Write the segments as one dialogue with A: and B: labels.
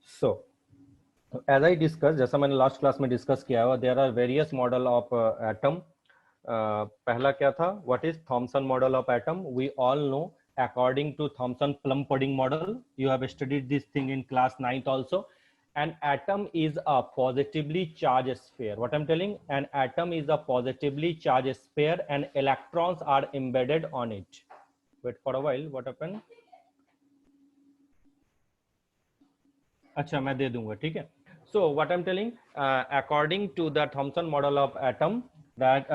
A: So as I discussed, जैसा मैंने last class में डिस्कस किया है, there are various model of atom. पहला क्या था? What is Thomson model of atom? We all know according to Thomson plum pudding model. You have studied this thing in class 9th also. An atom is a positively charged sphere. What I'm telling, an atom is a positively charged sphere and electrons are embedded on it. Wait for a while. What happened? अच्छा, मैं दे दूंगा, ठीक है. So what I'm telling, according to the Thomson model of atom, that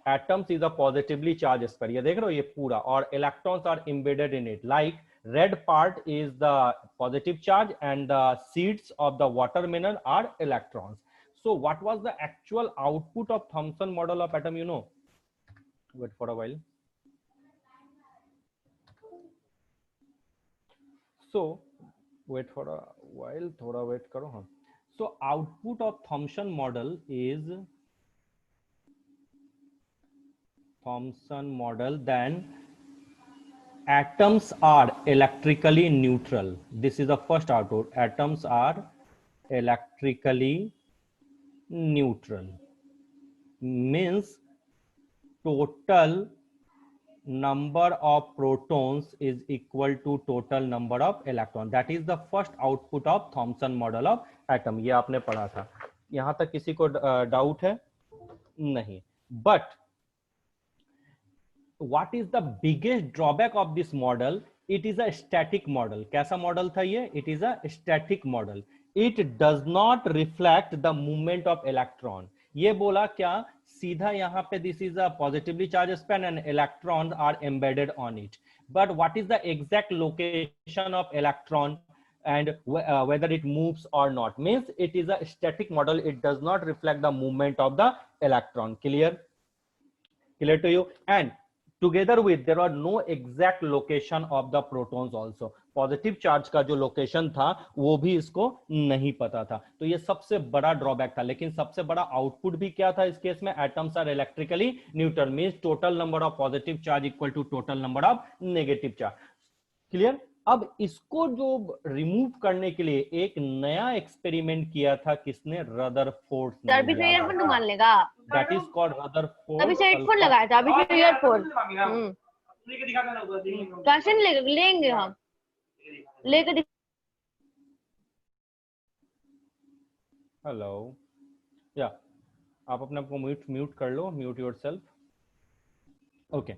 A: atoms is a positively charged sphere. ये देख रहे हो, ये पूरा, और electrons are embedded in it. Like red part is the positive charge and the seeds of the watermelon are electrons. So what was the actual output of Thomson model of atom? You know, wait for a while. So wait for a while, थोड़ा wait करो. हाँ. So output of Thomson model is Thomson model, then atoms are electrically neutral. This is the first output. Atoms are electrically neutral. Means total number of protons is equal to total number of electrons. That is the first output of Thomson model of atom. ये आपने पढ़ा था. यहां तक किसी को doubt है? नहीं. But what is the biggest drawback of this model? It is a static model. कैसा मॉडल था ये? It is a static model. It does not reflect the movement of electron. ये बोला क्या? सीधा यहाँ पे this is a positively charged sphere and electrons are embedded on it. But what is the exact location of electron and whether it moves or not? Means it is a static model. It does not reflect the movement of the electron. Clear? Clear to you? And together with there are no exact location of the protons also. Positive charge का जो location था वो भी इसको नहीं पता था. तो ये सबसे बड़ा ड्रॉबैक था. लेकिन सबसे बड़ा आउटपुट भी क्या था इस केस में? Atoms are electrically neutral. Means total number of positive charge equal to total number of negative charge. Clear? अब इसको जो रिमूव करने के लिए एक नया एक्सपेरिमेंट किया था किसने? रदरफोर्ड ने.
B: अभी तो ईयरफोन तो मान लेगा.
A: That is called Rutherford.
B: अभी से हेडफोन लगाया था, अभी से ईयरफोन. कैसे लेंगे हम? लेके
A: हेलो, या आप अपने आप को म्यूट कर लो. Mute yourself. Okay.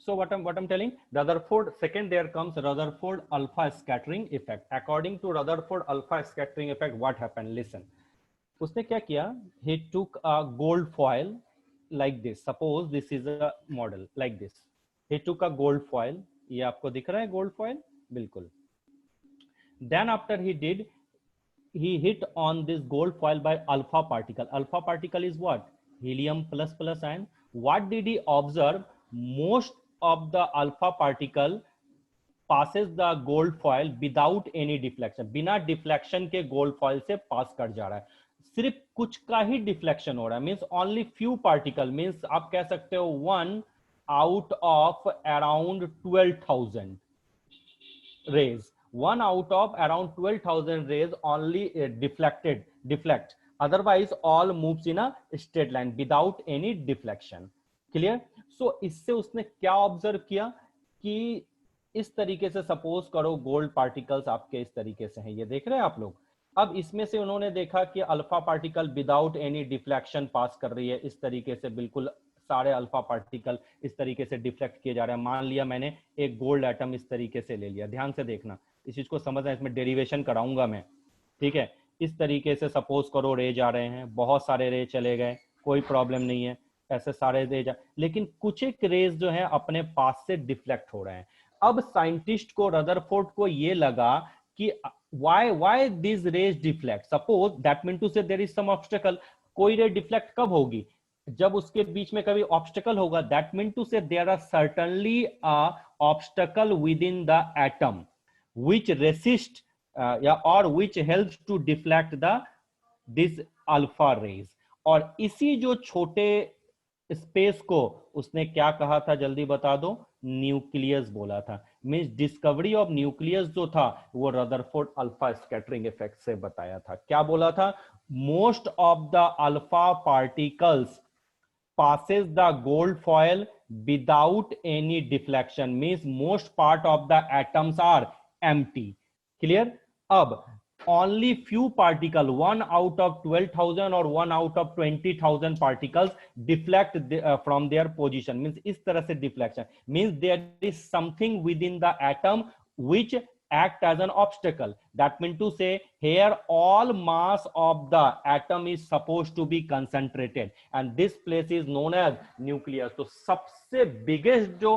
A: So what I'm telling, Rutherford, second there comes Rutherford alpha scattering effect. According to Rutherford alpha scattering effect, what happened? Listen. उसने क्या किया? He took a gold foil like this. Suppose this is a model like this. He took a gold foil. ये आपको दिख रहा है gold foil? बिल्कुल. Then after he did, he hit on this gold foil by alpha particle. Alpha particle is what? Helium plus plus ion. What did he observe? Most of the alpha particle passes the gold foil without any deflection. बिना deflection के gold foil से पास कर जा रहा है. सिर्फ कुछ का ही डिफ्लेक्शन हो रहा है. Means only few particle. Means आप कह सकते हो 1 out of around 12,000 rays. 1 out of around 12,000 rays only deflect. Otherwise all moves in a straight line without any deflection. Clear? So इससे उसने क्या ऑब्जर्व किया कि इस तरीके से सपोज करो गोल्ड पार्टिकल्स आपके इस तरीके से हैं. ये देख रहे हैं आप लोग. अब इसमें से उन्होंने देखा कि alpha particle without any deflection pass कर रही है. इस तरीके से बिल्कुल सारे अल्फा पार्टिकल इस तरीके से डिफ्लेक्ट किए जा रहे हैं. मान लिया मैंने एक गोल्ड एटम इस तरीके से ले लिया. ध्यान से देखना, इस चीज को समझना. इसमें डेरिवेशन कराऊंगा मैं, ठीक है. इस तरीके से सपोज करो रे जा रहे हैं. बहुत सारे रे चले गए, कोई प्रॉब्लम नहीं है. ऐसे सारे रे जा, लेकिन कुछ एक रेज जो है अपने पास से डिफ्लेक्ट हो रहे हैं. अब साइंटिस्ट को, रदरफोर्ड को ये लगा कि why these rays deflect? Suppose that mean to say there is some obstacle. कोई रे डिफ्लेक्ट कब होगी? जब उसके बीच में कभी ऑब्स्टेकल होगा. That mean to say there are certainly a obstacle within the atom which resist या और which helps to deflect the this alpha rays. और इसी जो छोटे स्पेस को उसने क्या कहा था? जल्दी बता दो. न्यूक्लियस बोला था. मींस डिस्कवरी ऑफ न्यूक्लियस जो था वो रदरफोर्ड अल्फा स्कैटरिंग इफेक्ट से बताया था। क्या बोला था? Most of the alpha particles passes the gold foil without any deflection, means most part of the atoms are empty. Clear? अब only few particle, 1 out of 12,000 or 1 out of 20,000 particles deflect from their position, means इस तरह से deflection means there is something within the atom which act as an obstacle. That means to say here all mass of the atom is supposed to be concentrated and this place is known as nucleus. तो सबसे biggest जो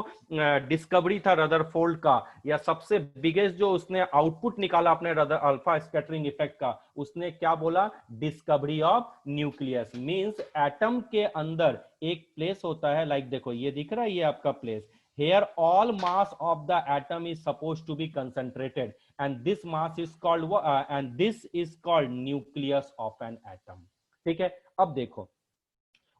A: discovery था Rutherford का, या सबसे biggest जो उसने output निकाला अपने अल्फा स्कैटरिंग इफेक्ट का, उसने क्या बोला? Discovery of nucleus. Means atom के अंदर एक प्लेस होता है, लाइक देखो ये दिख रहा है, ये आपका place, here all mass of the atom is supposed to be concentrated and this mass is called and this is called nucleus of an atom। ठीक है, अब देखो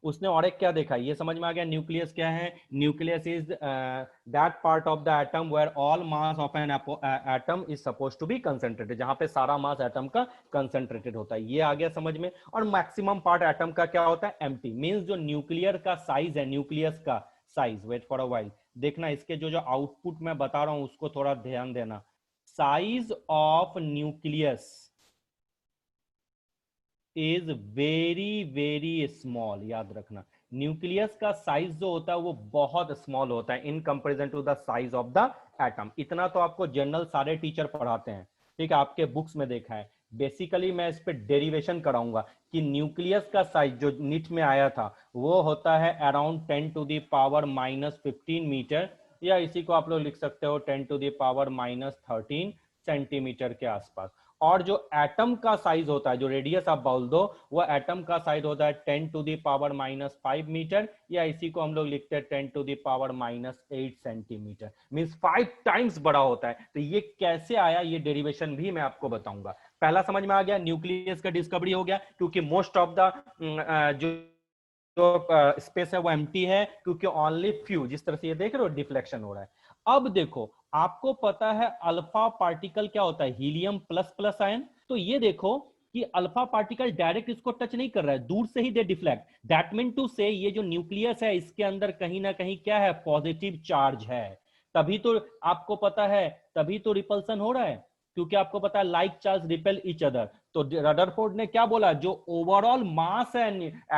A: उसने और एक क्या देखा, ये समझ में आ गया न्यूक्लियस क्या है? Nucleus is that part of the atom where all mass of an atom is supposed to be concentrated, जहां पे सारा मास एटम का कंसंट्रेटेड होता है। ये आ गया समझ में। और मैक्सिमम पार्ट एटम का क्या होता है? एम्प्टी। मींस जो न्यूक्लियर का साइज है, न्यूक्लियस का size, wait for a while, देखना इसके जो जो आउटपुट मैं बता रहा हूं उसको थोड़ा ध्यान देना। Size of nucleus is very very small. याद रखना न्यूक्लियस का साइज जो होता है वो बहुत स्मॉल होता है in comparison to the size of the atom. इतना तो आपको जनरल सारे टीचर पढ़ाते हैं, ठीक है, आपके बुक्स में देखा है। बेसिकली मैं इस पे डेरिवेशन कराऊंगा कि न्यूक्लियस का साइज जो नीट में आया था वो होता है around 10 to the power -15 metre, या इसी को आप लोग लिख सकते हो 10 टू द पावर -13 सेंटीमीटर के आसपास। और जो एटम का साइज होता है, जो रेडियस आप बोल दो, वो एटम का साइज होता है 10 टू द पावर -5 मीटर, या इसी को हम लोग लिखते हैं 10 to the power -8 centimetre, means 5 times बड़ा होता है। तो ये कैसे आया, ये डेरिवेशन भी मैं आपको बताऊंगा। पहला समझ में आ गया, न्यूक्लियस का डिस्कवरी हो गया क्योंकि मोस्ट ऑफ द जो स्पेस है वो एम्प्टी है, क्योंकि ओनली फ्यू, जिस तरह से ये देख रहे हो डिफ्लेक्शन हो रहा है। अब देखो आपको पता है अल्फा पार्टिकल क्या होता है? Helium plus plus ion. तो ये देखो कि अल्फा पार्टिकल डायरेक्ट इसको टच नहीं कर रहा है, दूर से ही दे डिफ्लेक्ट। दैट मीन टू से ये जो न्यूक्लियस है इसके अंदर कहीं ना कहीं क्या है? पॉजिटिव चार्ज है। तभी तो आपको पता है, तभी तो रिपल्सन हो रहा है, क्योंकि आपको पता है like charge repel each other. तो रदरफोर्ड ने क्या बोला? जो ओवरऑल मास है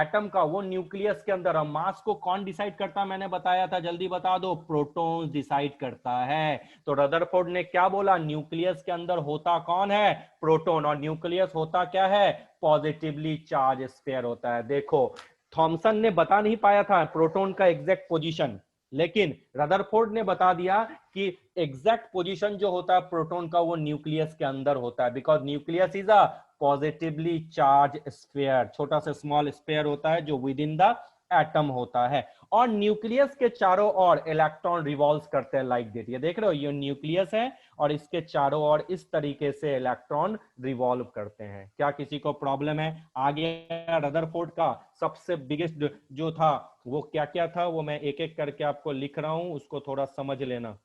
A: एटम का वो न्यूक्लियस के अंदर है। मास को कौन डिसाइड करता है? मैंने बताया था, जल्दी बता दो। प्रोटॉन्स डिसाइड करता है। तो रदरफोर्ड ने क्या बोला? न्यूक्लियस के अंदर होता कौन है? प्रोटॉन। और न्यूक्लियस होता क्या है? पॉजिटिवली चार्ज स्फीयर होता है। देखो थॉमसन ने बता नहीं पाया था प्रोटॉन का एग्जैक्ट पोजीशन, लेकिन रदरफोर्ड ने बता दिया कि एग्जैक्ट पोजीशन जो होता है प्रोटॉन का वो न्यूक्लियस के अंदर होता है, because nucleus is a positively charge sphere. छोटा सा स्मॉल स्फीयर होता है जो विद इन द एटम होता है। और न्यूक्लियस के चारों ओर इलेक्ट्रॉन रिवॉल्व करते हैं लाइक दिस। ये देख रहे हो, ये न्यूक्लियस है और इसके चारों ओर इस तरीके से इलेक्ट्रॉन रिवॉल्व करते हैं। क्या किसी को प्रॉब्लम है? आगे रदरफोर्ड का सबसे बिगेस्ट जो था वो क्या क्या था, वो मैं एक एक करके आपको लिख रहा हूं, उसको थोड़ा समझ लेना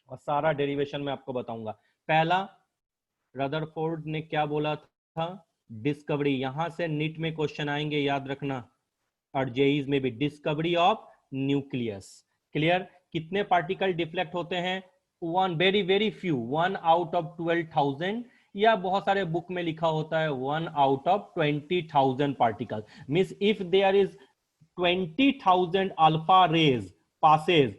A: और सारा डेरिवेशन में आपको बताऊंगा। पहला, रदरफोर्ड ने क्या बोला था? डिस्कवरी। यहां से नीट में क्वेश्चन आएंगे, याद रखना, और जेईज में भी। Discovery of nucleus. क्लियर? कितने पार्टिकल डिफ्लेक्ट होते हैं? One, very very few, 1 out of 12,000, या बहुत सारे बुक में लिखा होता है 1 out of 20,000 particle. Means if there is 20,000 alpha rays passes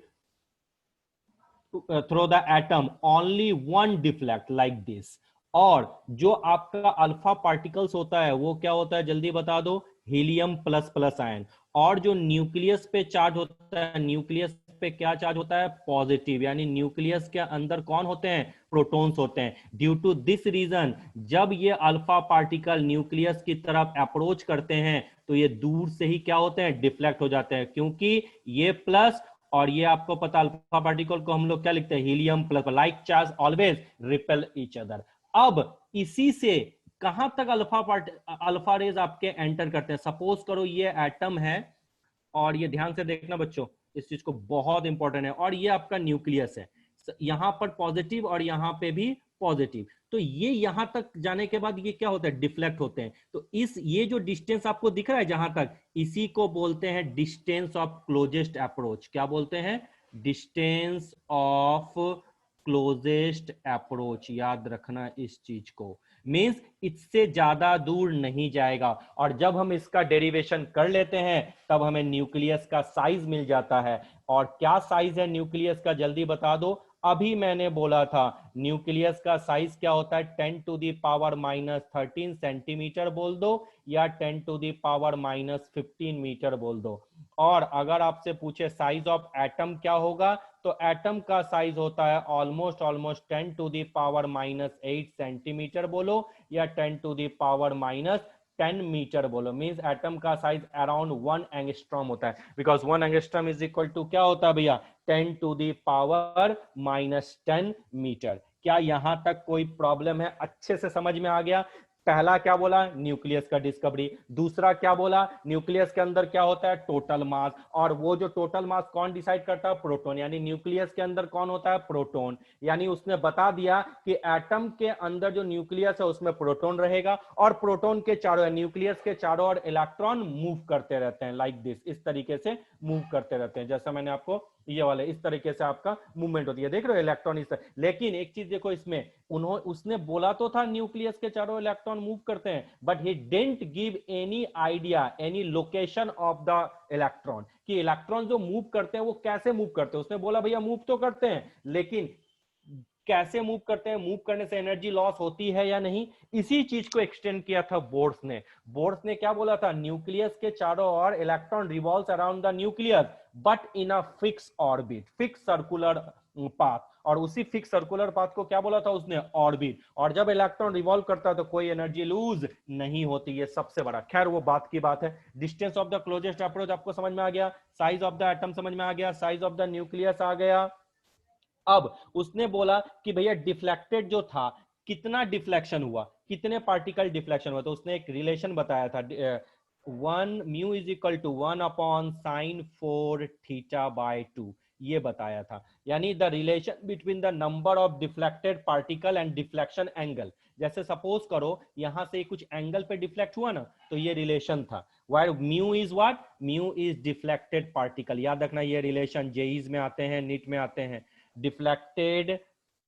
A: through the atom, only one deflect like this। और जो आपका अल्फा पार्टिकल्स होता है वो क्या होता है? जल्दी बता दो। Helium plus plus ion. और जो न्यूक्लियस पे चार्ज होता है, न्यूक्लियस पे क्या चार्ज होता है? पॉजिटिव। यानी न्यूक्लियस के अंदर कौन होते हैं? प्रोटॉन्स होते हैं। ड्यू टू दिस रीजन जब ये अल्फा पार्टिकल न्यूक्लियस की तरफ अप्रोच करते हैं तो ये दूर से ही क्या होते हैं? डिफ्लेक्ट हो जाते हैं, क्योंकि ये प्लस और ये आपको पता अल्फा पार्टिकल को हम लोग क्या लिखते हैं? Helium plus. Like charge always repel each other. अब इसी से कहां तक अल्फा रेज आपके एंटर करते हैं? सपोज करो ये एटम है, और ये ध्यान से देखना बच्चों, इस चीज को बहुत इंपॉर्टेंट है, और ये आपका न्यूक्लियस है। यहां पर पॉजिटिव और यहां पे भी पॉजिटिव, तो ये यहां तक जाने के बाद ये क्या होता है, डिफ्लेक्ट होते हैं। तो इस ये जो डिस्टेंस आपको दिख रहा है जहां तक, इसी को बोलते हैं डिस्टेंस ऑफ क्लोजेस्ट अप्रोच। क्या बोलते हैं, डिस्टेंस ऑफ क्लोजेस्ट अप्रोच। याद रखना इस चीज को, मींस इससे ज्यादा दूर नहीं जाएगा। और जब हम इसका डेरिवेशन कर लेते हैं तब हमें न्यूक्लियस का साइज मिल जाता है। और क्या साइज है न्यूक्लियस का, जल्दी बता दो। अभी मैंने बोला था न्यूक्लियस का साइज क्या होता है, 10 टू दी पावर -13 सेंटीमीटर बोल दो, या 10 टू दी पावर -15 मीटर बोल दो। और अगर आपसे पूछे साइज ऑफ एटम क्या होगा, तो एटम का साइज होता है almost 10 to the power -8 centimetre बोलो, या 10 टू दी पावर -10 मीटर बोलो। मींस एटम का साइज अराउंड 1 एंगस्ट्रॉम होता है, because 1 angstrom is equal to क्या होता है भैया, 10 टू दी पावर -10 मीटर। क्या यहां तक कोई प्रॉब्लम है, अच्छे से समझ में आ गया। पहला क्या बोला, न्यूक्लियस का डिस्कवरी। दूसरा क्या बोला, न्यूक्लियस के अंदर क्या होता है, टोटल मास। और वो जो टोटल मास कौन डिसाइड करता है, प्रोटॉन। यानी न्यूक्लियस के अंदर कौन होता है, प्रोटॉन। यानी उसने बता दिया कि एटम के अंदर जो न्यूक्लियस है उसमें प्रोटॉन रहेगा, और प्रोटॉन के चारों, न्यूक्लियस के चारों ओर इलेक्ट्रॉन मूव करते रहते हैं, लाइक दिस, इस तरीके से मूव करते रहते हैं। जैसा मैंने आपको ये वाले इस तरीके से आपका मूवमेंट होती है, देख रहे हो इलेक्ट्रॉन इस तरह। लेकिन एक चीज देखो इसमें, उसने बोला तो था न्यूक्लियस के चारों इलेक्ट्रॉन मूव करते हैं, but he didn't give any idea, any location of the electron, कि इलेक्ट्रॉन जो मूव करते हैं वो कैसे मूव करते हैं। उसने बोला भैया मूव तो करते हैं, लेकिन कैसे मूव करते हैं, मूव करने से एनर्जी लॉस होती है या नहीं। इसी चीज को एक्सटेंड किया था बोर्स ने। बोर्स ने क्या बोला था, न्यूक्लियस के चारों ओर electron revolves around the nucleus, but in a fix orbit, fix circular path. और उसी फिक्स सर्कुलर पाथ को क्या बोला था उसने, ऑर्बिट। और जब इलेक्ट्रॉन रिवॉल्व करता है तो कोई एनर्जी लूज नहीं होती, ये सबसे बड़ा। खैर वो बात की बात है। Distance of the closest approach आपको समझ में आ गया, साइज ऑफ द एटम समझ में आ गया, साइज ऑफ द न्यूक्लियस आ गया। अब उसने बोला कि भैया डिफ्लेक्टेड जो था, कितना डिफ्लेक्शन हुआ, कितने पार्टिकल डिफ्लेक्शन हुआ। तो उसने एक रिलेशन बताया था, 1 mu is equal to 1 upon sine 4 theta by 2, ये बताया था। यानी the relation between the number of deflected particle and deflection angle. जैसे सपोज करो यहां से कुछ एंगल पे डिफ्लेक्ट हुआ ना, तो ये रिलेशन था, where mu is what, mu is deflected particle। याद रखना ये रिलेशन जेईज में आते हैं, नीट में आते हैं। डिफ्लेक्टेड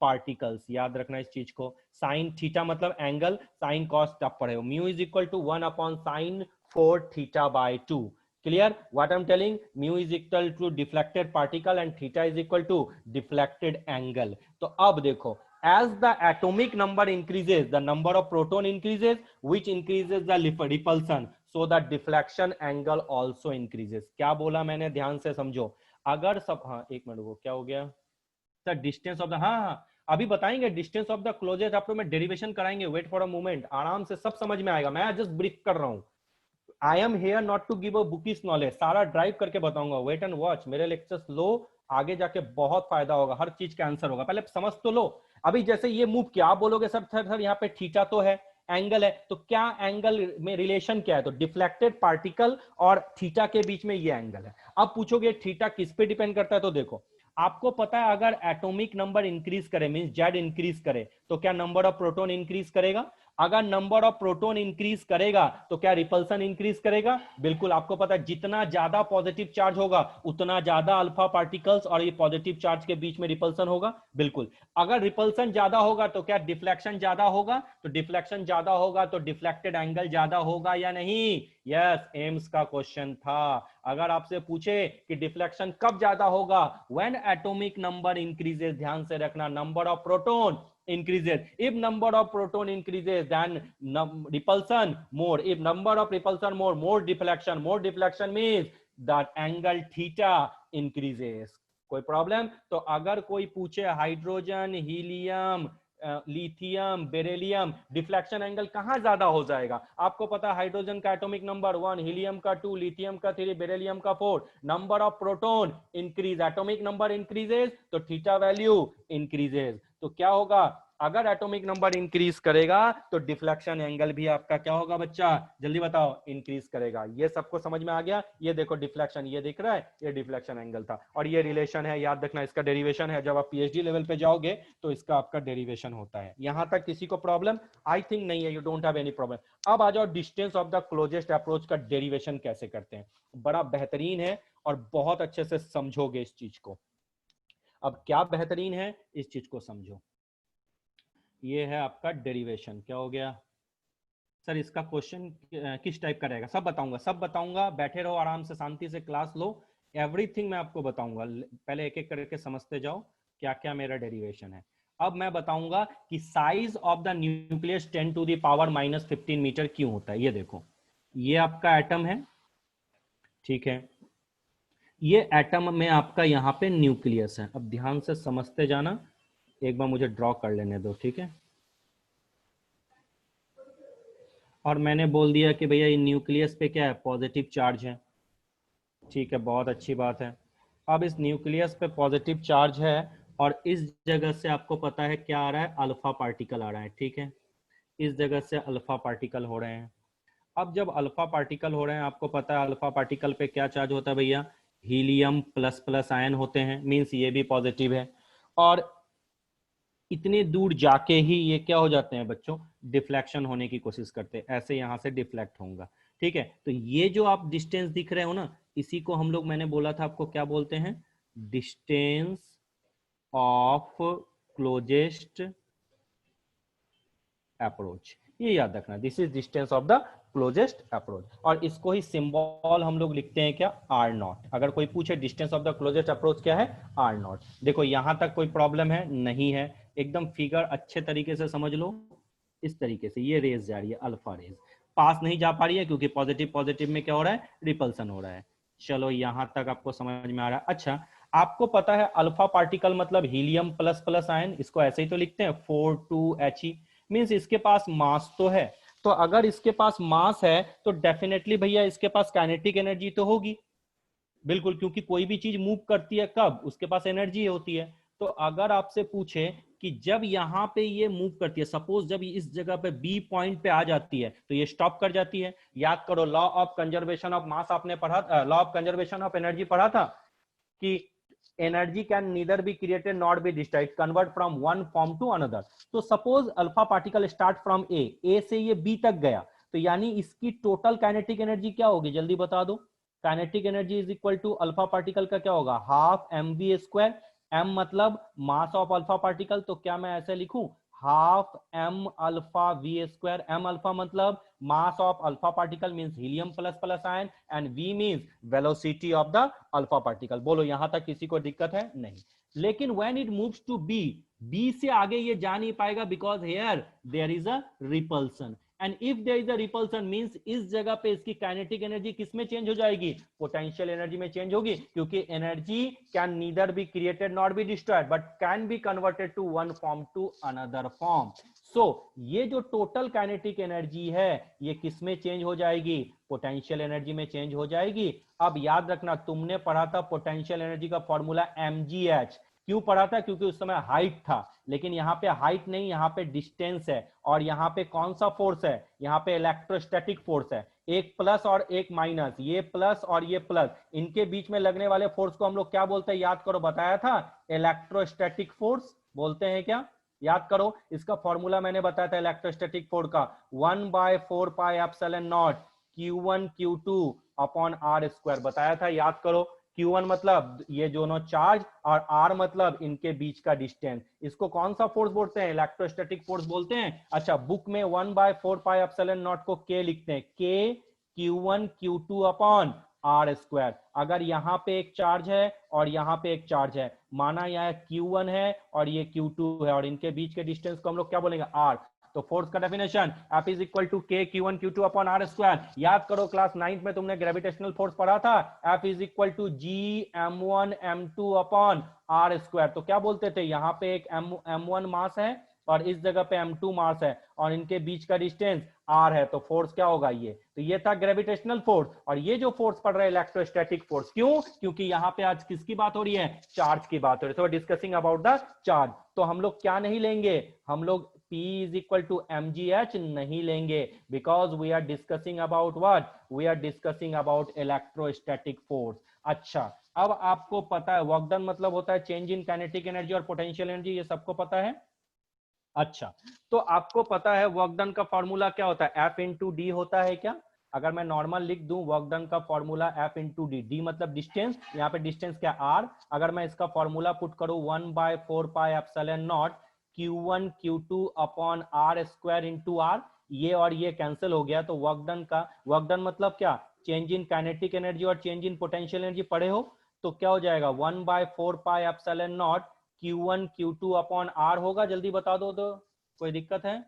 A: पार्टिकल्स, याद रखना इस चीज को। साइन थीटा मतलब एंगल, साइन कॉस तब पढ़े हो। Mu is equal to 1 upon sine 4 theta by 2। Clear what I am telling, mu is equal to deflected particle and theta is equal to deflected angle. तो अब देखो, as the atomic number increases, the number of proton increases, which increases the repulsion, so the deflection angle also increases। क्या बोला मैंने, ध्यान से समझो। अगर सब, हाँ एक मिनट को, क्या हो गया सर, डिस्टेंस ऑफ द, हाँ अभी बताएंगे distance of the closest approach में, डेरिवेशन कराएंगे, वेट फॉर अ मोमेंट, आराम से सब समझ में आएगा। मैं जस्ट ब्रीफ कर रहा हूं, I am here not to give a bookish knowledge, सारा ड्राइव करके बताऊंगा। वेट एंड वॉच, मेरे लेक्चर्स लो, आगे जाके बहुत फायदा होगा, हर चीज का आंसर होगा, पहले समझ तो लो। अभी जैसे ये मूव किया, आप बोलोगे सर सर सर यहाँ पे थीटा तो है, एंगल है, तो क्या एंगल में रिलेशन क्या है, तो डिफ्लेक्टेड पार्टिकल और थीटा के बीच में ये एंगल है। अब पूछोगे थीटा किस पे डिपेंड करता है, तो देखो आपको पता है अगर एटॉमिक नंबर इंक्रीज करे, मींस जेड इंक्रीज करे, तो क्या नंबर ऑफ प्रोटॉन इंक्रीज करेगा। अगर नंबर ऑफ प्रोटॉन इंक्रीज करेगा तो क्या रिपल्सन इंक्रीज करेगा। बिल्कुल, आपको पता है जितना ज्यादा पॉजिटिव चार्ज होगा उतना ज्यादा अल्फा पार्टिकल्स और ये पॉजिटिव चार्ज के बीच में रिपल्सन होगा। बिल्कुल, अगर रिपल्सन ज्यादा होगा तो क्या डिफ्लेक्शन ज्यादा होगा, तो डिफ्लेक्शन ज्यादा होगा तो डिफ्लेक्टेड एंगल ज्यादा होगा या नहीं। यस, एम्स का क्वेश्चन था। अगर आपसे पूछे कि डिफ्लेक्शन कब ज्यादा होगा, व्हेन एटॉमिक नंबर इंक्रीजेस, ध्यान से रखना, number of proton increases. If number of proton increases, then repulsion more. If number of repulsion more, more deflection. More deflection means that angle theta increases. कोई problem. तो अगर कोई पूछे hydrogen, helium, lithium, beryllium, deflection angle कहां ज्यादा हो जाएगा, आपको पता है हाइड्रोजन का एटॉमिक नंबर 1, हीलियम का 2, लिथियम का 3, बेरिलियम का 4। Number of proton increase, atomic number increases तो थीटा वैल्यू इंक्रीजेस। तो क्या होगा, अगर एटॉमिक नंबर इंक्रीज करेगा तो डिफ्लेक्शन एंगल भी आपका क्या होगा बच्चा, जल्दी बताओ, इंक्रीज करेगा। ये सबको समझ में आ गया? ये देखो डिफ्लेक्शन, ये दिख रहा है, ये डिफ्लेक्शन एंगल था, और ये रिलेशन है, याद रखना, इसका डेरिवेशन है। जब आप पीएचडी लेवल पे जाओगे तो इसका आपका डेरिवेशन होता है। यहां तक किसी को प्रॉब्लम? आई थिंक नहीं है, you don't have any problem. अब आ जाओ distance of the closest approach का डेरिवेशन कैसे करते हैं। बड़ा बेहतरीन है और बहुत अच्छे से समझोगे इस चीज को। अब क्या बेहतरीन है, इस चीज को समझो। ये है आपका डेरिवेशन। क्या हो गया सर, इसका क्वेश्चन किस टाइप का रहेगा? सब बताऊंगा, सब बताऊंगा, बैठे रहो आराम से, शांति से क्लास लो, एवरीथिंग मैं आपको बताऊंगा। पहले एक एक करके समझते जाओ क्या क्या मेरा डेरिवेशन है। अब मैं बताऊंगा कि size of the nucleus 10 to the power -15 metre क्यों होता है। ये देखो, ये आपका एटम है, ठीक है, ये एटम में आपका यहाँ पे न्यूक्लियस है। अब ध्यान से समझते जाना, एक बार मुझे ड्रॉ कर लेने दो, ठीक है। और मैंने बोल दिया कि भैया ये न्यूक्लियस पे क्या है, पॉजिटिव चार्ज है, ठीक है, बहुत अच्छी बात है। अब इस न्यूक्लियस पे पॉजिटिव चार्ज है और इस जगह से आपको पता है क्या आ रहा है, अल्फा पार्टिकल आ रहा है, ठीक है, इस जगह से अल्फा पार्टिकल हो रहे हैं। अब जब अल्फा पार्टिकल हो रहे हैं, आपको पता है अल्फा पार्टिकल पे क्या चार्ज होता है भैया, हीलियम प्लस प्लस आयन होते हैं, मीन्स ये भी पॉजिटिव है। और इतने दूर जाके ही ये क्या हो जाते हैं बच्चों, डिफ्लेक्शन होने की कोशिश करते हैं, ऐसे यहां से डिफ्लेक्ट होगा, ठीक है। तो ये जो आप डिस्टेंस दिख रहे हो ना, इसी को हम लोग, मैंने बोला था आपको, क्या बोलते हैं, डिस्टेंस ऑफ क्लोजेस्ट अप्रोच। ये याद रखना, this is distance of the closest approach. और इसको ही सिंबल हम लोग लिखते हैं क्या, आर नॉट। अगर कोई पूछे distance of the closest approach क्या है, आर नॉट। देखो यहां तक कोई प्रॉब्लम है नहीं है, एकदम फिगर अच्छे तरीके से समझ लो। इस तरीके से ये रेज जा रही है, अल्फा रेज पास नहीं जा पा रही है क्योंकि पॉजिटिव पॉजिटिव में क्या हो रहा है, रिपल्सन हो रहा है। चलो यहां तक आपको समझ में आ रहा है। अच्छा, आपको पता है अल्फा पार्टिकल मतलब हीलियम प्लस प्लस आयन, इसको ऐसे ही तो लिखते हैं 4 2He, मीन्स इसके पास मास तो है। तो अगर इसके पास मास है तो डेफिनेटली भैया इसके पास काइनेटिक एनर्जी तो होगी, बिल्कुल, क्योंकि कोई भी चीज मूव करती है कब, उसके पास एनर्जी होती है। तो अगर आपसे पूछे कि जब यहाँ पे ये मूव करती है, सपोज जब इस जगह पे बी पॉइंट पे आ जाती है तो ये स्टॉप कर जाती है। याद करो law of conservation of mass आपने पढ़ा, law of conservation of energy पढ़ा था कि energy can neither be created nor be destroyed, convert from one form to another। तो suppose alpha particle start from A से ये बी तक गया, तो यानी इसकी टोटल काइनेटिक एनर्जी क्या होगी, जल्दी बता दो। Kinetic energy is equal to alpha particle का क्या होगा, half M V square. M मतलब मास ऑफ अल्फा पार्टिकल, तो क्या मैं ऐसे लिखूं, half M alpha V square. M alpha मतलब mass of alpha particle means helium plus plus ion and v means velocity of the alpha particle। बोलो यहां तक किसी को दिक्कत है? नहीं। लेकिन when it moves to b से आगे ये जा नहीं पाएगा because here there is a repulsion and if there is a repulsion means इस जगह पे इसकी काइनेटिक एनर्जी किस में चेंज हो जाएगी, पोटेंशियल एनर्जी में चेंज होगी, क्योंकि energy can neither be created not be destroyed but can be converted to one form to another form. So ये जो टोटल काइनेटिक एनर्जी है ये किस में चेंज हो जाएगी, पोटेंशियल एनर्जी में चेंज हो जाएगी। अब याद रखना, तुमने पढ़ा था पोटेंशियल एनर्जी का फॉर्मूला mgh। क्यों पढ़ा था, क्योंकि उस समय हाइट था, लेकिन यहाँ पे हाइट नहीं, यहाँ पे डिस्टेंस है। और यहाँ पे कौन सा फोर्स है, यहाँ पे इलेक्ट्रोस्टैटिक फोर्स है, एक प्लस और एक माइनस, ये प्लस और ये प्लस, इनके बीच में लगने वाले फोर्स को हम लोग क्या बोलते हैं, याद करो, बताया था, इलेक्ट्रोस्टैटिक फोर्स बोलते हैं क्या, याद करो। इसका फॉर्मूला मैंने बताया था इलेक्ट्रोस्टैटिक फोर्स का, 1/4πε0 Q1 Q2 upon R square, बताया था, याद करो। Q1 मतलब ये दोनों चार्ज और R मतलब इनके बीच का डिस्टेंस, इसको कौन सा फोर्स बोलते हैं, इलेक्ट्रोस्टैटिक फोर्स बोलते हैं। अच्छा, बुक में 1/4πε0 को K लिखते हैं, K Q1 Q2 upon R square. अगर यहाँ पे एक चार्ज है और यहाँ पे एक चार्ज है, माना यहाँ Q1 है और ये Q2 है और इनके बीच के डिस्टेंस को हम लोग क्या बोलेंगे, R। तो फोर्स का definition F is equal to K Q1 Q2 upon R square. याद करो क्लास 9th में तुमने ग्रेविटेशनल फोर्स पढ़ा था, F is equal to G M1 M2 upon R square. तो क्या बोलते थे, यहाँ पे एक M1 मास है, और इस जगह पे m2 मास है और इनके बीच का डिस्टेंस r है, तो फोर्स क्या होगा ये, तो ये था ग्रेविटेशनल फोर्स। और ये जो फोर्स पड़ रहा है इलेक्ट्रोस्टैटिक फोर्स, क्यों, क्योंकि यहाँ पे आज किसकी बात हो रही है, चार्ज की बात हो रही है। तो डिस्कसिंग अबाउट द चार्ज। तो हम लोग क्या नहीं लेंगे, हम लोग P is equal to mgh नहीं लेंगे, because we are discussing about what, we are discussing about electrostatic force। अच्छा, अब आपको पता है वर्क डन मतलब होता है चेंज इन काइनेटिक एनर्जी और पोटेंशियल एनर्जी, ये सबको पता है। अच्छा, तो आपको पता है वर्क डन का फॉर्मूला क्या होता है, F इंटू डी होता है क्या। अगर मैं नॉर्मल लिख दूं वर्क डन का formula F into D, D मतलब डिस्टेंस, यहाँ पे डिस्टेंस क्या R, अगर मैं इसका फॉर्मूला पुट करूं 1/4πε0 Q1 Q2 upon R square into R, ये और ये कैंसिल हो गया, तो वर्क डन का, वर्क डन मतलब क्या, चेंज इन काइनेटिक एनर्जी और चेंज इन पोटेंशियल एनर्जी पढ़े हो, तो क्या हो जाएगा 1/4πε0 Q1 Q2 अपॉन R होगा, जल्दी बता दो तो, कोई दिक्कत है।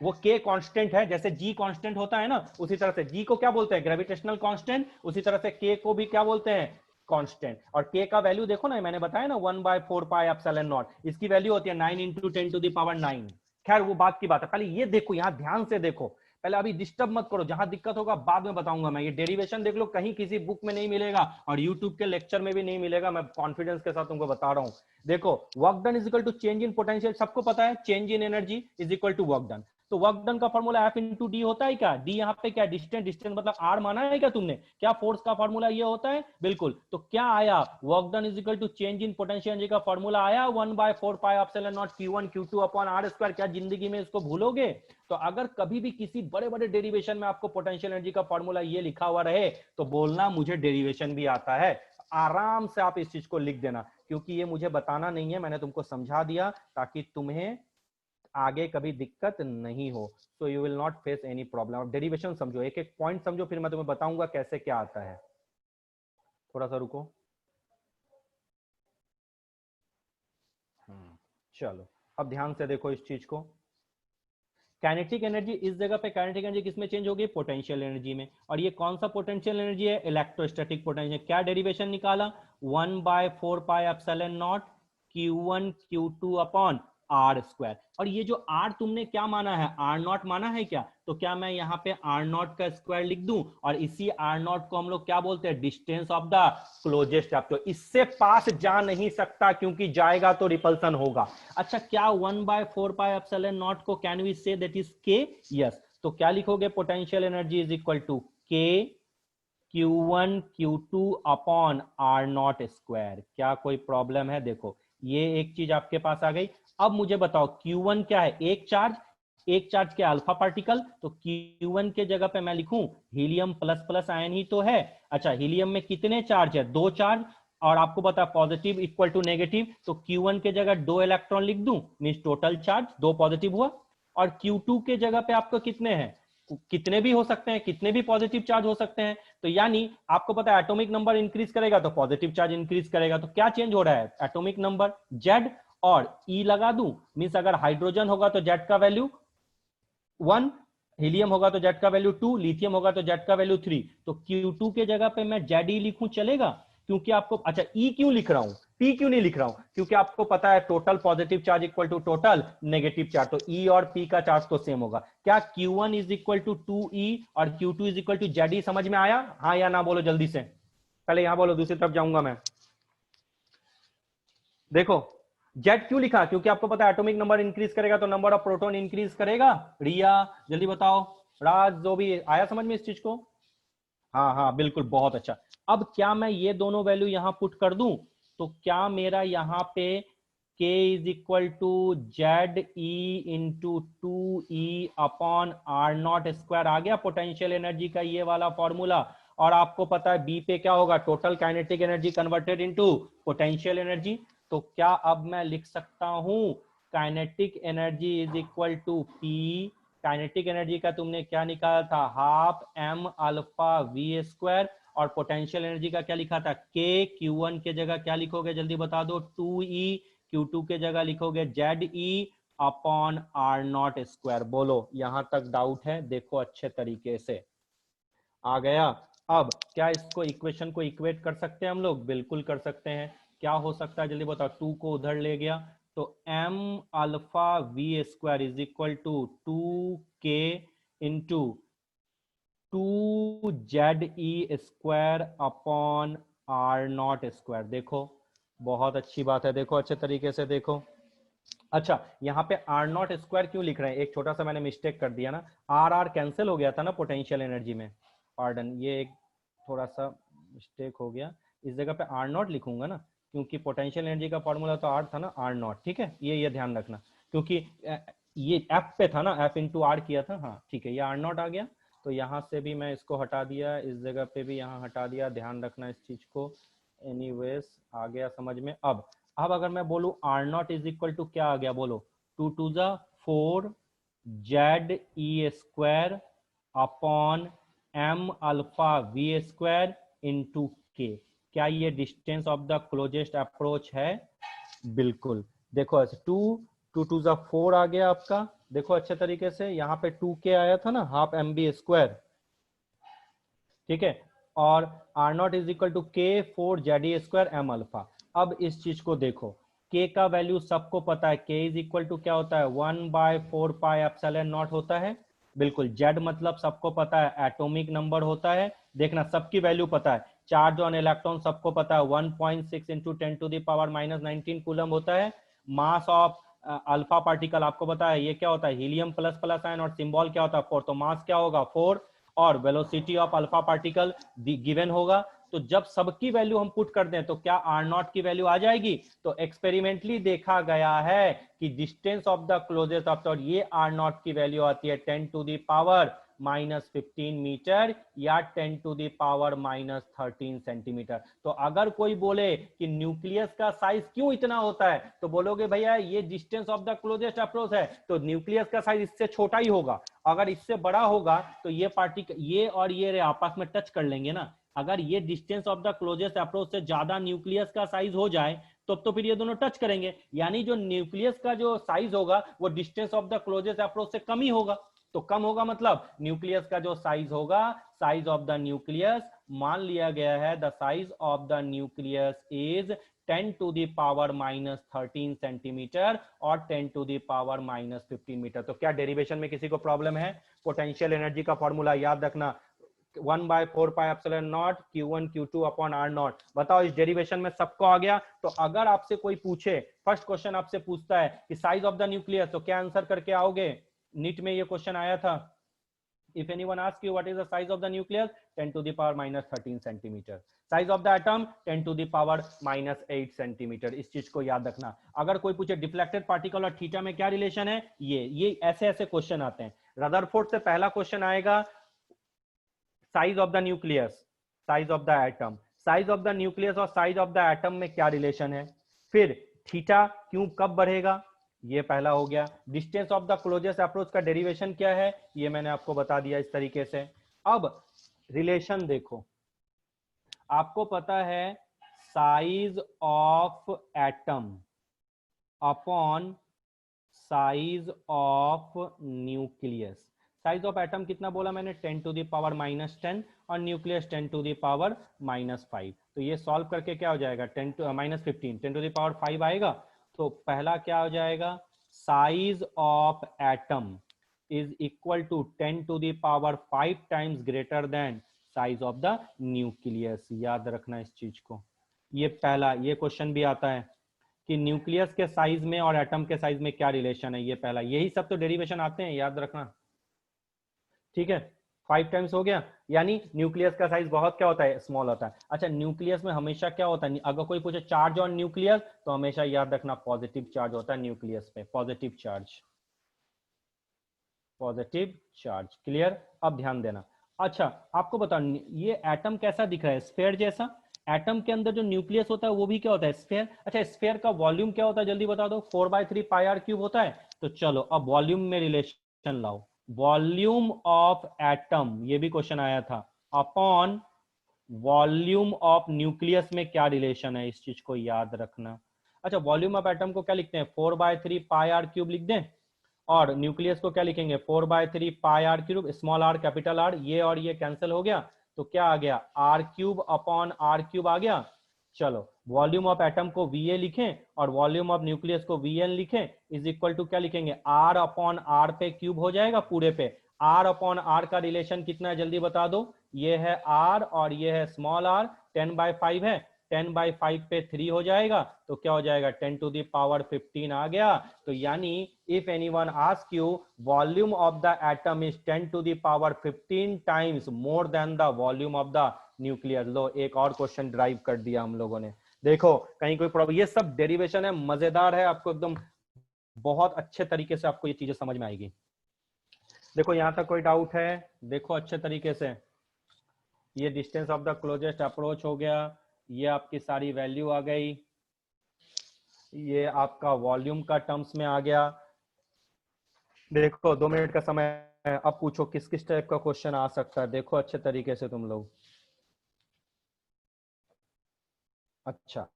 A: वो K कांस्टेंट है, जैसे G कांस्टेंट होता है ना, उसी तरह से G को क्या बोलते हैं, ग्रेविटेशनल कांस्टेंट, उसी तरह से K को भी क्या बोलते हैं, कांस्टेंट। और K का वैल्यू देखो ना, मैंने बताया ना 1/4πε0, इसकी वैल्यू होती है 9 × 10⁹। खैर वो बात की बात है, पहले ये देखो, यहां ध्यान से देखो, पहले अभी डिस्टर्ब मत करो, जहां दिक्कत होगा बाद में बताऊंगा मैं। ये डेरिवेशन देख लो, कहीं किसी बुक में नहीं मिलेगा और यूट्यूब के लेक्चर में भी नहीं मिलेगा, मैं कॉन्फिडेंस के साथ तुमको बता रहा हूं। देखो, work done is equal to change in potential, सबको पता है, change in energy is equal to work done. तो वर्क डन का फॉर्मूला F इंटू डी होता है क्या, डी यहाँ पे क्या, डिस्टेंस, डिस्टेंस मतलब R माना है क्या तुमने, क्या फोर्स का फॉर्मूला ये होता है, बिल्कुल। तो क्या आया, work done is equal to change in potential energy का फॉर्मूला आया 1/4πε0 Q1 Q2 upon R square. क्या जिंदगी में इसको भूलोगे। तो अगर कभी भी किसी बड़े बड़े डेरिवेशन में आपको पोटेंशियल एनर्जी का फॉर्मूला ये लिखा हुआ रहे, तो बोलना मुझे डेरिवेशन भी आता है, आराम से आप इस चीज को लिख देना, क्योंकि ये मुझे बताना नहीं है, मैंने तुमको समझा दिया ताकि तुम्हें आगे कभी दिक्कत नहीं हो। So you will not face any problem. अब डेरिवेशन समझो, एक एक पॉइंट समझो, फिर मैं तुम्हें बताऊंगा कैसे क्या आता है। थोड़ा सा रुको। चलो, अब ध्यान से देखो इस चीज को। काइनेटिक एनर्जी, इस जगह पे काइनेटिक एनर्जी किसमें चेंज होगी, पोटेंशियल एनर्जी में। और ये कौन सा पोटेंशियल एनर्जी है, इलेक्ट्रोस्टैटिक पोटेंशियल। क्या डेरिवेशन निकाला, 1/4πε0 Q1 Q2 upon R square. और ये जो R तुमने क्या माना है, R0 माना है क्या, तो क्या मैं यहाँ पे R0 का स्क्वायर लिख दूं, और इसी R0 को हम लोग क्या बोलते हैं, distance of the closest object. तो इससे पास जा नहीं सकता, क्योंकि जाएगा तो रिपल्सन होगा। अच्छा, क्या 1/4πε0 को can we say that is K, yes. तो क्या लिखोगे, potential energy is equal to K Q1 Q2 upon R0 square. क्या कोई प्रॉब्लम है, देखो ये एक चीज आपके पास आ गई। अब मुझे बताओ Q1 क्या है, एक चार्ज, एक चार्ज के अल्फा पार्टिकल, तो Q1 के जगह पे मैं लिखूं हीलियम प्लस प्लस आयन ही तो है। अच्छा, हीलियम में कितने चार्ज है, दो चार्ज, और आपको पता पॉजिटिव इक्वल टू नेगेटिव, तो Q1 के जगह दो इलेक्ट्रॉन लिख दूं, मींस टोटल चार्ज दो पॉजिटिव हुआ। और Q2 के जगह पे आपको कितने हैं, कितने भी हो सकते हैं, कितने भी पॉजिटिव चार्ज हो सकते हैं। तो यानी आपको पता है एटॉमिक नंबर इंक्रीज करेगा तो पॉजिटिव चार्ज इंक्रीज करेगा। तो क्या चेंज हो रहा है, एटॉमिक नंबर Z, और E लगा दूं, मींस अगर हाइड्रोजन होगा तो Z का वैल्यू 1, हीलियम होगा तो Z का वैल्यू 2, लिथियम होगा तो Z का वैल्यू 3। तो Q2 के जगह पे मैं ZE लिखूं, चलेगा, क्योंकि आपको, अच्छा E क्यों लिख रहा हूं, P क्यों नहीं लिख रहा हूं, क्योंकि आपको पता है total positive charge equal to total negative charge, तो E और P का चार्ज तो सेम होगा। क्या Q1 is equal to 2E और Q2 is equal to ZE, समझ में आया, हाँ या ना बोलो जल्दी से, पहले यहां बोलो, दूसरी तरफ जाऊंगा मैं। देखो जेड क्यों लिखा, क्योंकि आपको पता है एटॉमिक नंबर इंक्रीज करेगा तो नंबर ऑफ प्रोटॉन इंक्रीज करेगा। रिया जल्दी बताओ, राज जो भी आया समझ में इस चीज को, हाँ हाँ बिल्कुल, बहुत अच्छा। अब क्या मैं ये दोनों वैल्यू यहां पुट कर दूं, तो क्या मेरा यहां पे K is equal to ZE into 2E upon R0 square आ गया, पोटेंशियल एनर्जी का ये वाला फॉर्मूला। और आपको पता है B पे क्या होगा, total kinetic energy converted into potential energy. तो क्या अब मैं लिख सकता हूं kinetic energy is equal to P, kinetic energy का तुमने क्या निकाला था, half m alpha v square, और पोटेंशियल एनर्जी का क्या लिखा था, K, Q1 के जगह क्या लिखोगे जल्दी बता दो, 2E, Q2 के जगह लिखोगे ZE अपॉन R0 स्क्वायर। बोलो यहां तक डाउट है, देखो अच्छे तरीके से आ गया। अब क्या इसको इक्वेशन को इक्वेट कर सकते हैं हम लोग, बिल्कुल कर सकते हैं। क्या हो सकता है जल्दी बताओ, 2 को उधर ले गया तो m alpha v square is equal to 2k into 2ze square upon r naught square. देखो बहुत अच्छी बात है, देखो अच्छे तरीके से देखो। अच्छा यहाँ पे आर नॉट स्क्वायर क्यों लिख रहे हैं, एक छोटा सा मैंने मिस्टेक कर दिया ना, आर आर कैंसिल हो गया था ना पोटेंशियल एनर्जी में, पार्डन, ये एक थोड़ा सा मिस्टेक हो गया, इस जगह पे आर नॉट लिखूंगा ना, क्योंकि पोटेंशियल एनर्जी का फॉर्मूला तो आर था ना, आर नॉट, ठीक है, ये ध्यान रखना, क्योंकि ये एफ पे था ना, एफ इंटू आर किया था, हाँ ठीक है, ये आर नॉट आ गया, तो यहाँ से भी मैं इसको हटा दिया, इस जगह पे भी यहाँ हटा दिया, ध्यान रखना इस चीज को। एनीवेज आ गया समझ में। अब अगर मैं बोलूं R naught is equal to क्या आ गया, बोलो 2 टू ज़ा 4 Z E square upon M alpha V square into K. क्या ये distance of the closest approach है? बिल्कुल। देखो ऐसे 2 टू ज़ा 4 आ गया आपका, देखो अच्छे तरीके से, यहाँ पे 2k आया था ना, हाफ एम बी स्क्वायर, ठीक है, और R naught is equal to K 4 Z E square M alpha. अब इस चीज को देखो, के का वैल्यू सबको पता है, के इज इक्वल टू क्या होता है, 1/4 पाई एप्सिलॉन नॉट होता है, बिल्कुल। जेड मतलब सबको पता है एटॉमिक नंबर होता है, देखना सबकी वैल्यू पता है, चार्ज ऑन इलेक्ट्रॉन सबको पता है 1.6 into 10 to the power -19 coulomb होता है। मास ऑफ अल्फा पार्टिकल आपको पता है ये क्या होता है, हीलियम प्लस प्लस आयन, और सिंबल क्या होता है 4, तो मास क्या होगा 4, और velocity of alpha particle given होगा। तो जब सबकी वैल्यू हम पुट कर दें तो क्या आर नॉट की वैल्यू आ जाएगी? तो एक्सपेरिमेंटली देखा गया है कि distance of the closest object, ये आर नॉट की वैल्यू आती है 10 टू द पावर -15 मीटर या 10 टू द पावर -13 सेंटीमीटर। तो अगर कोई बोले कि न्यूक्लियस का साइज क्यों इतना होता है, तो बोलोगे भैया ये distance of the closest approach है, तो न्यूक्लियस का साइज इससे छोटा ही होगा, अगर इससे बड़ा होगा तो ये पार्टिकल, ये और ये आपस में टच कर लेंगे ना, अगर ये distance of the closest approach से ज्यादा न्यूक्लियस का साइज हो जाए तो फिर ये दोनों टच करेंगे, यानी जो न्यूक्लियस का जो साइज होगा वो distance of the closest approach से कम ही होगा। तो कम होगा मतलब न्यूक्लियस का जो साइज होगा, साइज ऑफ द न्यूक्लियस, मान लिया गया है the size of the nucleus is 10 to the power -13 centimetre और 10 टू द पावर -15 मीटर। तो क्या डेरिवेशन में किसी को प्रॉब्लम है? पोटेंशियल एनर्जी का फॉर्मूला याद रखना, 1/4 pi epsilon not Q1 Q2 upon R not. बताओ इस डेरिवेशन में सबको आ गया? तो अगर आपसे कोई पूछे, फर्स्ट क्वेश्चन आपसे पूछता है कि साइज ऑफ द न्यूक्लियस, तो क्या आंसर करके आओगे? नीट में ये क्वेश्चन आया था, if anyone asks you what is the size of the nucleus, 10 to the power -13 centimetre, size of the atom 10 to the power -8 centimetre. इस चीज को याद रखना। अगर कोई पूछे डिफ्लेक्टेड पार्टिकल और थीटा में क्या रिलेशन है, ये ऐसे ऐसे क्वेश्चन आते हैं। रदरफोर्ड से पहला क्वेश्चन आएगा size of the nucleus, size of the atom, size of the nucleus और साइज ऑफ द एटम में क्या रिलेशन है, फिर थीटा क्यों कब बढ़ेगा, ये पहला हो गया। Distance of the closest approach का डेरिवेशन क्या है, ये मैंने आपको बता दिया इस तरीके से। अब रिलेशन देखो, आपको पता है size of atom upon size of nucleus. Size of atom कितना बोला मैंने, 10 टू द पावर -10 और न्यूक्लियस 10 टू द पावर -5। तो ये सॉल्व करके क्या हो जाएगा, 10 टू -15, 10 टू द पावर 5 आएगा। तो पहला क्या हो जाएगा, size of atom is equal to 10 to the power 5 times greater than size of the nucleus. याद रखना इस चीज को। ये पहला, ये क्वेश्चन भी आता है कि न्यूक्लियस के साइज में और एटम के साइज में क्या रिलेशन है, ये पहला, यही सब तो डेरिवेशन आते हैं, याद रखना, ठीक है। 5 टाइम्स हो गया, यानी न्यूक्लियस का साइज बहुत क्या होता है, स्मॉल होता है। अच्छा न्यूक्लियस में हमेशा क्या होता है, अगर कोई पूछे चार्ज ऑन न्यूक्लियस, तो हमेशा याद रखना पॉजिटिव चार्ज होता है न्यूक्लियस पे, positive charge, positive charge. Clear? अब ध्यान देना। अच्छा आपको बताओ ये एटम कैसा दिख रहा है, स्फीयर जैसा। एटम के अंदर जो न्यूक्लियस होता है वो भी क्या होता है, स्फीयर। अच्छा स्फीयर का वॉल्यूम क्या होता है, जल्दी बता दो, 4/3 पाई आर क्यूब होता है। तो चलो अब वॉल्यूम में रिलेशन लाओ, वॉल्यूम ऑफ एटम, ये भी क्वेश्चन आया था, अपॉन वॉल्यूम ऑफ न्यूक्लियस में क्या रिलेशन है, इस चीज को याद रखना। अच्छा वॉल्यूम ऑफ एटम को क्या लिखते हैं, 4/3 पाई आर क्यूब लिख दें, और न्यूक्लियस को क्या लिखेंगे, 4/3 pi r cube, small r capital r, ये और ये कैंसिल हो गया, तो क्या आ गया, r cube upon r cube आ गया। चलो वॉल्यूम ऑफ एटम को VA लिखें और वॉल्यूम ऑफ न्यूक्लियस को VN लिखें, इज इक्वल टू क्या लिखेंगे, R अपॉन R पे क्यूब हो जाएगा पूरे पे। R अपॉन R का रिलेशन कितना है जल्दी बता दो, ये है R और ये है स्मॉल r, 10/5 है, 10/5 पे 3 हो जाएगा तो क्या हो जाएगा 10 टू द पावर 15 आ गया। तो यानी if anyone ask you volume of the atom is 10 to the power 15 times more than the volume of the nucleus. लो एक और क्वेश्चन ड्राइव कर दिया हम लोगों ने, देखो कहीं कोई प्रॉब्लम, ये सब डेरिवेशन है, मजेदार है, आपको एकदम बहुत अच्छे तरीके से आपको ये चीजें समझ में आएगी। देखो यहां तक कोई डाउट है, देखो अच्छे तरीके से, ये distance of the closest approach हो गया, ये आपकी सारी वैल्यू आ गई, ये आपका वॉल्यूम का टर्म्स में आ गया। देखो 2 मिनट का समय है, अब पूछो किस किस टाइप का क्वेश्चन आ सकता है, देखो अच्छे तरीके से तुम लोग। अच्छा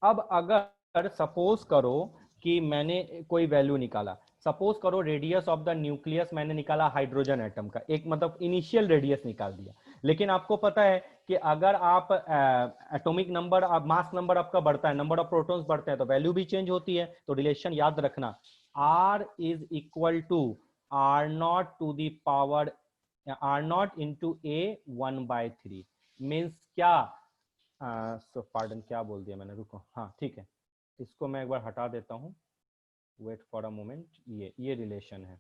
A: अब अगर सपोज करो कि मैंने कोई वैल्यू निकाला, सपोज करो रेडियस ऑफ द न्यूक्लियस मैंने निकाला हाइड्रोजन एटम का, एक मतलब इनिशियल रेडियस निकाल दिया, लेकिन आपको पता है कि अगर आप एटॉमिक नंबर, मास नंबर आपका बढ़ता है, नंबर ऑफ प्रोटॉन्स बढ़ते हैं तो वैल्यू भी चेंज होती है। तो रिलेशन याद रखना, R is equal to R0 to the power R0 into A 1/3 means क्या, सो पार्डन क्या बोल दिया मैंने, रुको, हाँ ठीक है, इसको मैं एक बार हटा देता हूँ, वेट फॉर अ मोमेंट, ये रिलेशन है।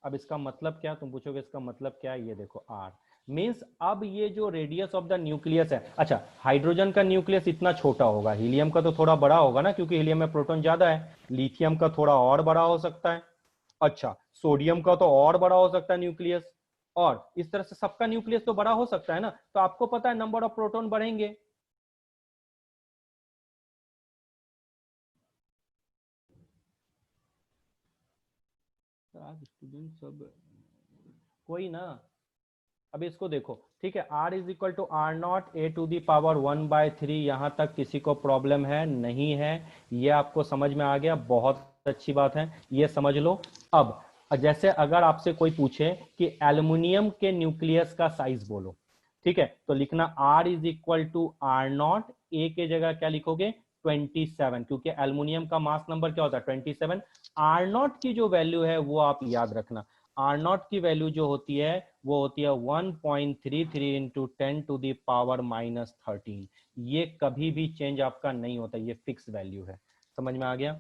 A: अब इसका मतलब क्या, तुम पूछोगे इसका मतलब क्या है, ये देखो R मीन्स अब ये जो रेडियस ऑफ द न्यूक्लियस है, अच्छा हाइड्रोजन का न्यूक्लियस इतना छोटा होगा, हीलियम का तो थोड़ा बड़ा होगा ना, क्योंकि हीलियम में प्रोटॉन ज्यादा है, लिथियम का थोड़ा और बड़ा हो सकता है, अच्छा सोडियम का तो और बड़ा हो सकता है न्यूक्लियस, और इस तरह से सबका न्यूक्लियस तो बड़ा हो सकता है ना, तो आपको पता है नंबर ऑफ प्रोटॉन बढ़ेंगे। आज स्टूडेंट सब कोई ना, अब इसको देखो, ठीक है, R is equal to R0 A to the power 1/3, यहां तक किसी को प्रॉब्लम है नहीं है, ये आपको समझ में आ गया, बहुत अच्छी बात है, ये समझ लो। अब जैसे अगर आपसे कोई पूछे कि एल्युमिनियम के न्यूक्लियस का साइज बोलो, ठीक है, तो लिखना R is equal to R0, A के जगह क्या लिखोगे 27, क्योंकि एल्युमिनियम का मास नंबर क्या होता है 27। R0 की जो वैल्यू है वो आप याद रखना, R0 की वैल्यू जो होती है वो होती है 1.33 इंटू 10 टू दी पावर -13, ये कभी भी चेंज आपका नहीं होता, ये फिक्स वैल्यू है। समझ में आ गया,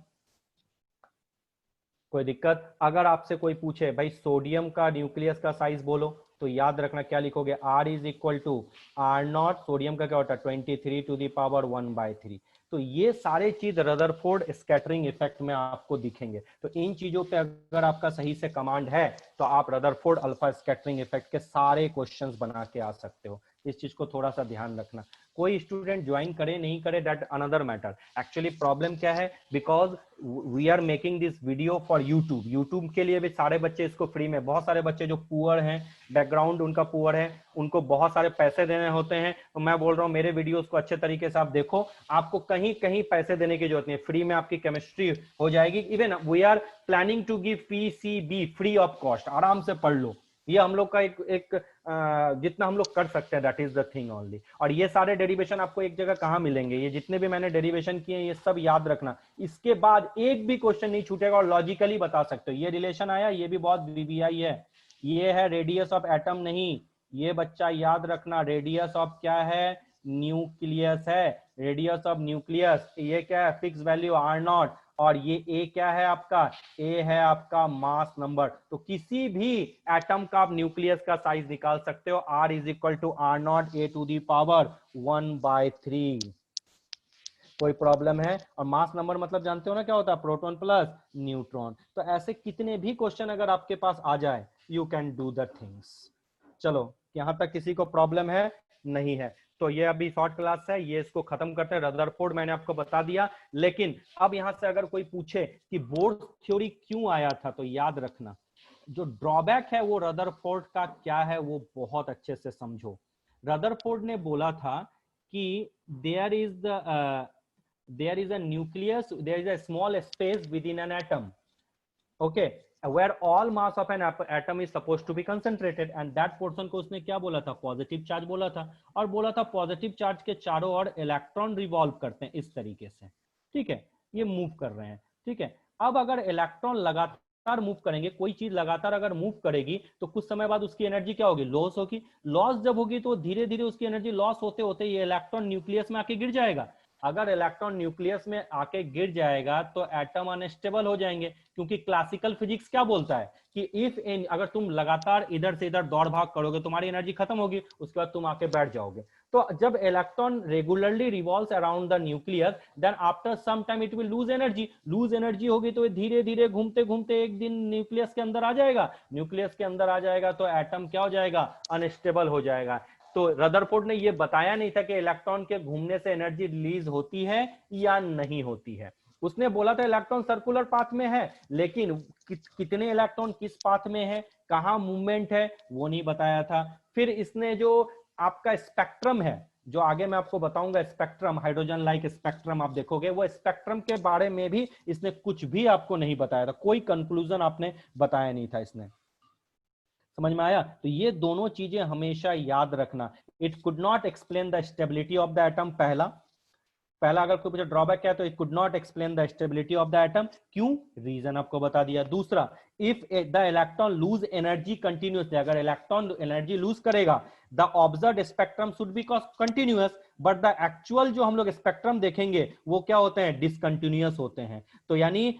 A: कोई दिक्कत? अगर आपसे कोई पूछे भाई सोडियम का न्यूक्लियस का साइज बोलो, तो याद रखना क्या लिखोगे, R is equal to R0, sodium का क्या होता है 23 टू दी पावर 1/3। तो ये सारे चीज रदरफोर्ड स्कैटरिंग इफेक्ट में आपको दिखेंगे, तो इन चीजों पे अगर आपका सही से कमांड है तो आप रदरफोर्ड अल्फा स्कैटरिंग इफेक्ट के सारे क्वेश्चंस बना के आ सकते हो। इस चीज को थोड़ा सा ध्यान रखना, कोई स्टूडेंट ज्वाइन करे नहीं करे that another matter, actually problem क्या है, because we are making this video for YouTube, YouTube के लिए भी सारे बच्चे इसको फ्री में, बहुत सारे बच्चे जो पुअर हैं, बैकग्राउंड उनका पुअर है, उनको बहुत सारे पैसे देने होते हैं, तो मैं बोल रहा हूँ मेरे वीडियोस को अच्छे तरीके से आप देखो, आपको कहीं कहीं पैसे देने की जरूरत नहीं है, फ्री में आपकी केमिस्ट्री हो जाएगी। Even we are planning to give PCB free of cost, आराम से पढ़ लो, ये हम लोग का एक जितना हम लोग कर सकते हैं, that is the thing only. और ये सारे डेरिवेशन आपको एक जगह कहाँ मिलेंगे, ये जितने भी मैंने डेरिवेशन किए ये सब याद रखना, इसके बाद एक भी क्वेश्चन नहीं छूटेगा और लॉजिकली बता सकते हो। ये रिलेशन आया, ये भी बहुत VBI है, ये है रेडियस ऑफ एटम नहीं, ये बच्चा याद रखना, रेडियस ऑफ क्या है, न्यूक्लियस है, रेडियस ऑफ न्यूक्लियस, ये क्या है फिक्स वैल्यू R0, और ये A क्या है आपका, A है आपका मास नंबर। तो किसी भी एटम का आप न्यूक्लियस का साइज निकाल सकते हो, R is equal to R0 A to the power 1/3। कोई प्रॉब्लम है? और मास नंबर मतलब जानते हो ना क्या होता है, प्रोटॉन प्लस न्यूट्रॉन। तो ऐसे कितने भी क्वेश्चन अगर आपके पास आ जाए, you can do the things. चलो यहां तक किसी को प्रॉब्लम है नहीं है, तो ये अभी शॉर्ट क्लास है, ये इसको खत्म करते हैं। रदरफोर्ड मैंने आपको बता दिया, लेकिन अब यहां से अगर कोई पूछे कि बोर्ड थ्योरी क्यों आया था, तो याद रखना जो ड्रॉबैक है वो रदरफोर्ड का क्या है वो बहुत अच्छे से समझो। रदरफोर्ड ने बोला था कि there is a nucleus, there is a small space within an atom, okay, where all mass of an atom is supposed to be concentrated and that portion को उसने क्या बोला था, पॉजिटिव चार्ज बोला था, और बोला था पॉजिटिव चार्ज के चारों ओर इलेक्ट्रॉन रिवॉल्व करते हैं इस तरीके से, ठीक है, ये मूव कर रहे हैं, ठीक है। अब अगर इलेक्ट्रॉन लगातार मूव करेंगे, कोई चीज लगातार अगर मूव करेगी तो कुछ समय बाद उसकी एनर्जी क्या होगी, लॉस होगी। लॉस जब होगी तो धीरे धीरे उसकी एनर्जी लॉस होते होते ये इलेक्ट्रॉन न्यूक्लियस में आके गिर जाएगा। अगर इलेक्ट्रॉन न्यूक्लियस में आके गिर जाएगा तो एटम अनस्टेबल हो जाएंगे, क्योंकि क्लासिकल फिजिक्स क्या बोलता है कि इफ इन अगर तुम लगातार इधर से इधर दौड़ भाग करोगे तुम्हारी एनर्जी खत्म होगी, उसके बाद तुम आके बैठ जाओगे। तो जब electron regularly revolves around the nucleus then after some time it will lose energy होगी, तो धीरे धीरे घूमते घूमते एक दिन न्यूक्लियस के अंदर आ जाएगा। न्यूक्लियस के अंदर आ जाएगा तो एटम क्या हो जाएगा, अनस्टेबल हो जाएगा। तो रदरफोर्ड ने यह बताया नहीं था कि इलेक्ट्रॉन के घूमने से एनर्जी रिलीज होती है या नहीं होती है। उसने बोला था इलेक्ट्रॉन सर्कुलर पाथ में है, लेकिन कितने इलेक्ट्रॉन किस पाथ में है, कहां मूवमेंट है, वो नहीं बताया था। फिर इसने जो आपका स्पेक्ट्रम है, जो आगे मैं आपको बताऊंगा स्पेक्ट्रम, हाइड्रोजन लाइक स्पेक्ट्रम आप देखोगे, वो स्पेक्ट्रम के बारे में भी इसने कुछ भी आपको नहीं बताया था, कोई कंक्लूजन आपने बताया नहीं था इसने। समझ में आया? तो ये दोनों चीजें हमेशा याद रखना। It could not explain the stability of the atom, पहला अगर कोई ड्रॉबैक है तो it could not explain the stability of the atom. क्यों? रीजन आपको बता दिया। दूसरा, if the electron lose energy continuously, अगर इलेक्ट्रॉन एनर्जी लूज करेगा, the observed spectrum should be continuous, but the actual जो हम लोग स्पेक्ट्रम देखेंगे वो क्या होते हैं, डिसकंटिन्यूअस होते हैं। तो यानी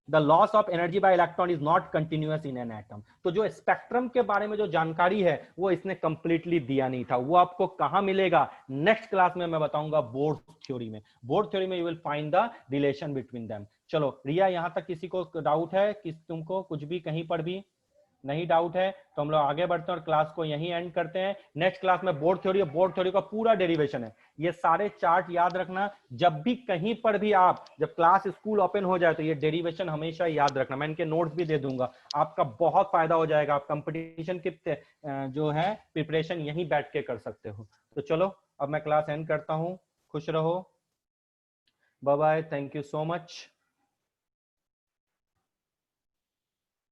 A: the loss of energy by electron is not continuous in an atom। तो जो स्पेक्ट्रम के बारे में जो जानकारी है वो इसने कंप्लीटली दिया नहीं था। वो आपको कहां मिलेगा, नेक्स्ट क्लास में मैं बताऊंगा बोर्ड थ्योरी में। बोर्ड थ्योरी में you will find the relation between them. चलो रिया, यहां तक किसी को डाउट है, तुमको कुछ भी कहीं पर भी नहीं डाउट है तो हम लोग आगे बढ़ते हैं और क्लास को यहीं एंड करते हैं। नेक्स्ट क्लास में बोर्ड थ्योरी का पूरा डेरिवेशन है, ये सारे चार्ट याद रखना। जब भी कहीं पर भी आप, जब क्लास स्कूल ओपन हो जाए तो ये डेरिवेशन हमेशा याद रखना। मैं इनके नोट्स भी दे दूंगा, आपका बहुत फायदा हो जाएगा। आप कंपटीशन की जो है प्रिपरेशन यहीं बैठ के कर सकते हो। तो चलो अब मैं क्लास एंड करता हूँ, खुश रहो, bye bye, thank you so much.